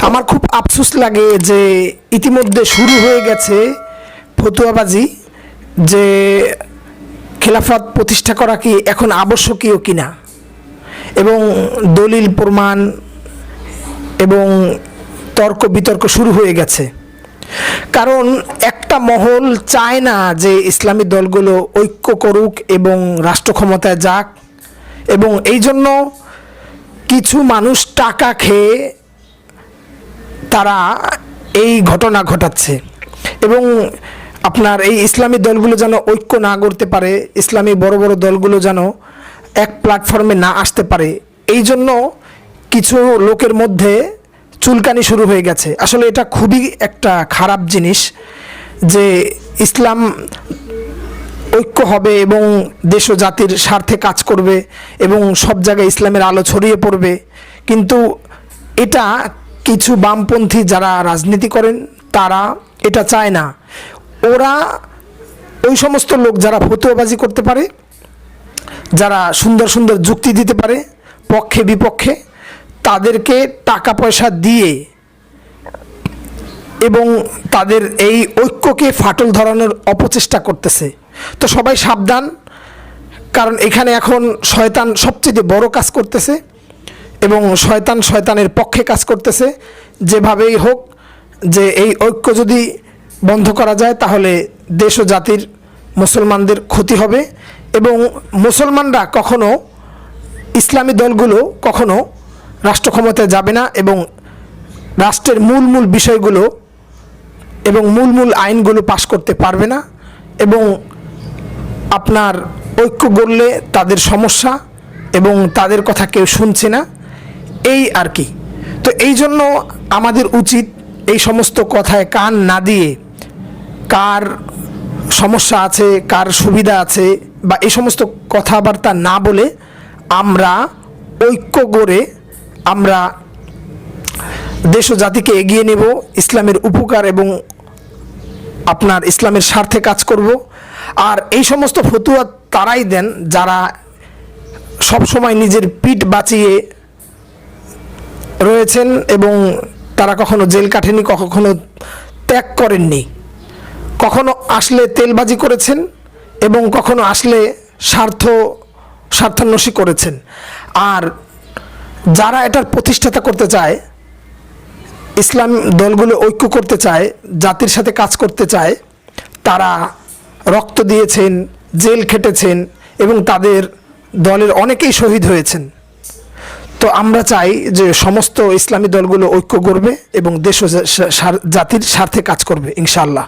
আমার খুব আফসোস লাগে যে ইতিমধ্যে শুরু হয়ে গেছে ফতুয়াবাজি যে খেলাফত প্রতিষ্ঠা করা কি এখন আবশ্যকীয় কিনা, এবং দলিল প্রমাণ এবং তর্ক বিতর্ক শুরু হয়ে গেছে। কারণ একটা মহল চায় না যে ইসলামী দলগুলো ঐক্য করুক এবং রাষ্ট্র ক্ষমতায় যাক, এবং এই জন্য কিছু মানুষ টাকা খেয়ে তারা এই ঘটনা ঘটাচ্ছে এবং আপনার এই ইসলামী দলগুলো যেন ঐক্য না করতে পারে, ইসলামী বড় বড় দলগুলো যেন এক প্ল্যাটফর্মে না আসতে পারে, এই জন্য কিছু লোকের মধ্যে চুলকানি শুরু হয়ে গেছে। আসলে এটা খুবই একটা খারাপ জিনিস যে ইসলাম ঐক্য হবে এবং দেশ ও জাতির স্বার্থে কাজ করবে এবং সব জায়গায় ইসলামের আলো ছড়িয়ে পড়বে, কিন্তু এটা কিছু বামপন্থী যারা রাজনীতি করেন তারা এটা চায় না। ওরা ওই সমস্ত লোক যারা ফতুয়াবাজি করতে পারে, যারা সুন্দর সুন্দর যুক্তি দিতে পারে পক্ষে বিপক্ষে, তাদেরকে টাকা পয়সা দিয়ে এবং তাদের এই ঐক্যকে ফাটল ধরানোর অপচেষ্টা করতেছে। তো সবাই সাবধান, কারণ এখানে এখন শয়তান সবচেয়ে বড় কাজ করতেছে এবং শয়তান শয়তানের পক্ষে কাজ করতেছে। যেভাবেই হোক যে এই ঐক্য যদি বন্ধ করা যায় তাহলে দেশ ও জাতির মুসলমানদের ক্ষতি হবে এবং মুসলমানরা কখনো ইসলামী দলগুলো কখনো রাষ্ট্র ক্ষমতায় যাবে না এবং রাষ্ট্রের মূল বিষয়গুলো এবং মূল আইনগুলো পাশ করতে পারবে না এবং আপনার ঐক্য গড়লে তাদের সমস্যা এবং তাদের কথা কেউ শুনছে না, এই আর কি। তো এই জন্য আমাদের উচিত এই সমস্ত কথায় কান না দিয়ে, কার সমস্যা আছে কার সুবিধা আছে বা এই সমস্ত কথাবার্তা না বলে আমরা ঐক্য গড়ে আমরা দেশ ও জাতিকে এগিয়ে নেব, ইসলামের উপকার এবং আপনার ইসলামের স্বার্থে কাজ করব। আর এই সমস্ত ফতুয়া তারাই দেন যারা সব সময় নিজের পিঠ বাঁচিয়ে রয়েছেন এবং তারা কখনো জেল কাটেনি, কখনো ত্যাগ করেননি, কখনো আসলে তেলবাজি করেছেন এবং কখনো আসলে স্বার্থান্বেষী করেছেন। আর যারা এটার প্রতিষ্ঠাতা করতে চায়, ইসলাম দলগুলো ঐক্য করতে চায়, জাতির সাথে কাজ করতে চায়, তারা রক্ত দিয়েছেন, জেল খেটেছেন এবং তাদের দলের অনেকেই শহীদ হয়েছেন। তো আমরা চাই যে সমস্ত ইসলামী দলগুলো ঐক্য করবে এবং দেশ ও জাতির স্বার্থে কাজ করবে ইনশাআল্লাহ।